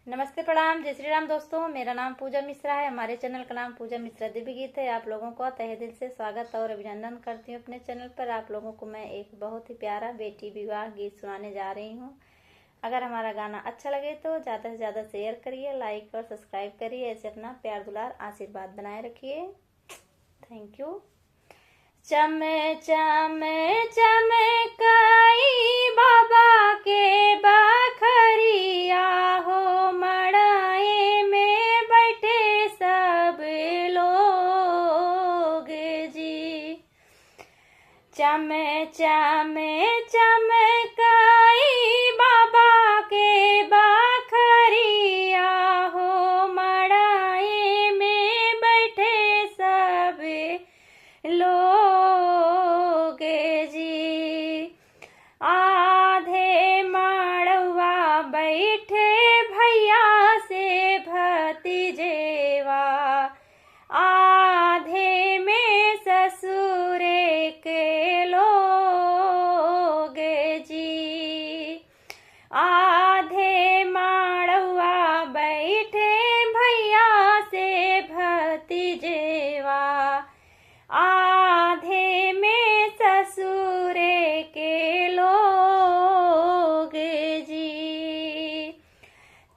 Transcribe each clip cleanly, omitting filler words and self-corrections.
नमस्ते, प्रणाम, जय श्री राम दोस्तों। मेरा नाम पूजा मिश्रा है। हमारे चैनल का नाम पूजा मिश्रा दिव्य गीत है। आप लोगों को तहे दिल से स्वागत और अभिनंदन करती हूँ अपने चैनल पर। आप लोगों को मैं एक बहुत ही प्यारा बेटी विवाह गीत सुनाने जा रही हूँ। अगर हमारा गाना अच्छा लगे तो ज़्यादा से ज़्यादा शेयर करिए, लाइक और सब्सक्राइब करिए। ऐसे अपना प्यार दुलार आशीर्वाद बनाए रखिए। Thank you. चमे चमे चमकाई बाबा के बखरिया हो, मड़ाए में बैठे सब लोग जी। चमे चमे चमकाई बाबा के बखरिया हो, मड़ाए में बैठे सब लोग जी। आधे माड़वा बैठे भैया से भतीजेवा, आधे में ससुरे के लोग जी। आधे माड़वा बैठे भैया से भतीजेवा, आधे में ससुरे के लोग जी।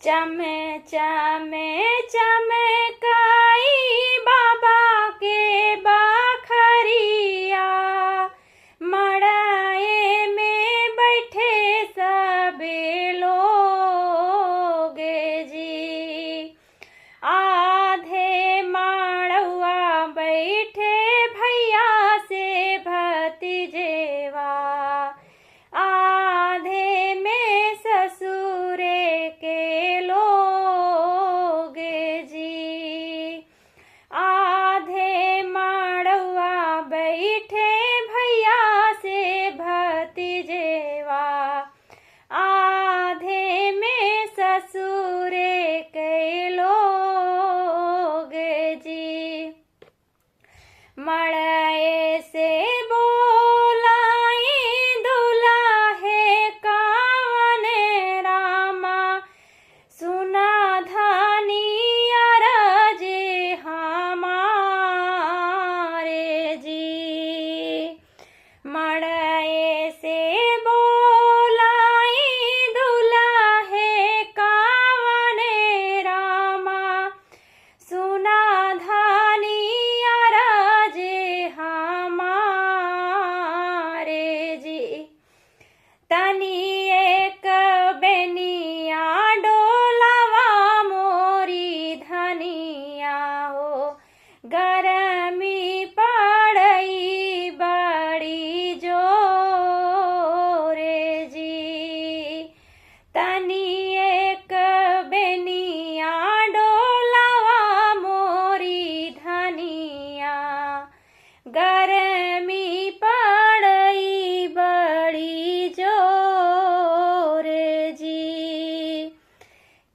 चमे चमे चमकाई बाबा के बखरिया, मड़ाए में बैठे सब लोग जी। आधे माड़वा बैठे भैया से भतीजेवा, आधे में ससुरे के लोग जी। आधे माड़वा बैठे भैया से भतीजेवा, आधे में ससुरे के लोग जी। मड़ाए से बोलाई दुल्हे कावन रामा, सुना धनिया रजे हमारे जी। मड़ाए से बोलाई दुल्हे कावन रामा, सुना धनिया रजे हमारे जी। तनी एक बेनिया डोलावा मोरी धनिया हो, गरमी पड़ई बड़ी जोरे जी। तनी एक बेनिया डोलावा मोरी धनिया, गरमी पड़ई बड़ी जोरे जी।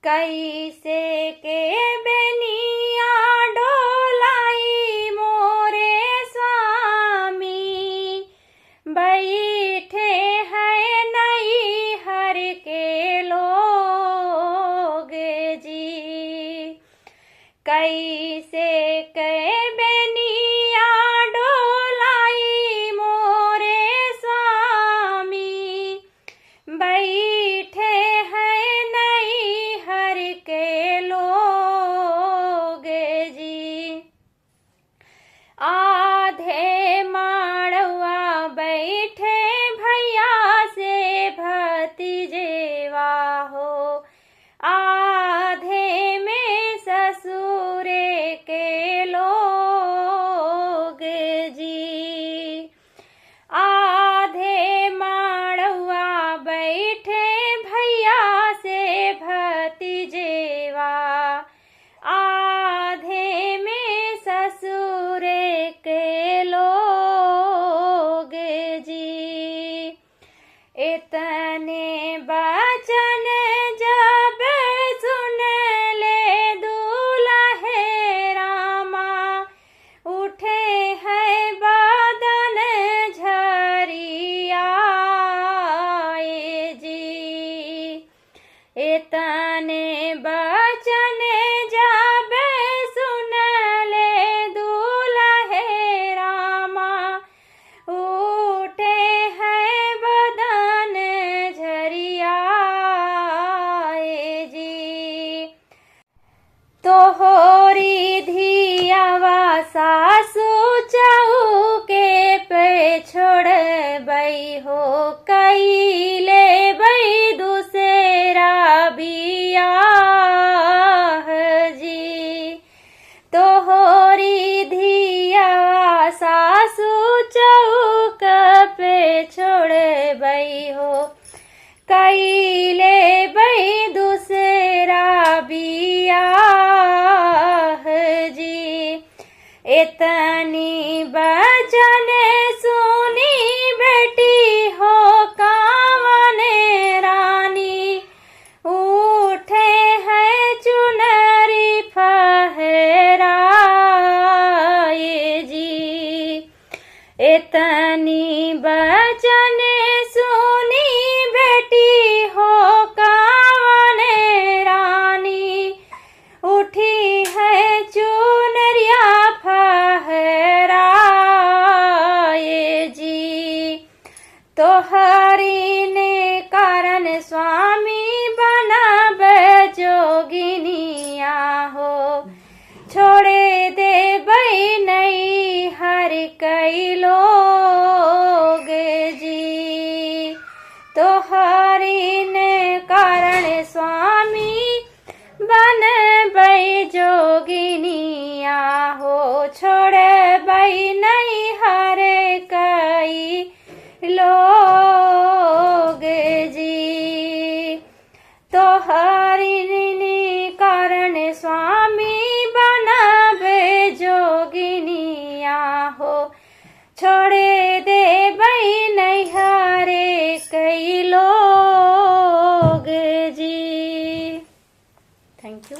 कैसे के बेनिया डोलाई मोरे स्वामी, बैठे हैं नई हर के लोग जी। कैसे के बेनिया डोलाई मोरे स्वामी, बैठे हैं नई हर के लोग तोहरी धियावा सासु चौके पे छोड़बई हो कैले बई दूसरा बियाह जी। तोहरी धियावा सासु चौक पे छोड़बई हो कैले बई दूसरा बियाह जी। इतनी बचन सुनी बेटी हो कावन रानी उठे है चुनरी फहराए जी। इतनी बचन सुनी बेटी हो कावन रानी उठी है चुनरिया फहराए जी। तोहरी ने कारण स्वामी बनब जोगिनिया हो छोड़े दे बई नहीं हर कई लोग जी। तोहरी ने कारण स्वामी बन बई जोगिनिया हो छोड़े बई नहीं हर कई लोग जी। तोहरी ने कारण स्वामी बनब जोगिनिया हो छोड़े दे बई नहीं हरे कई लोग जी। Thank you.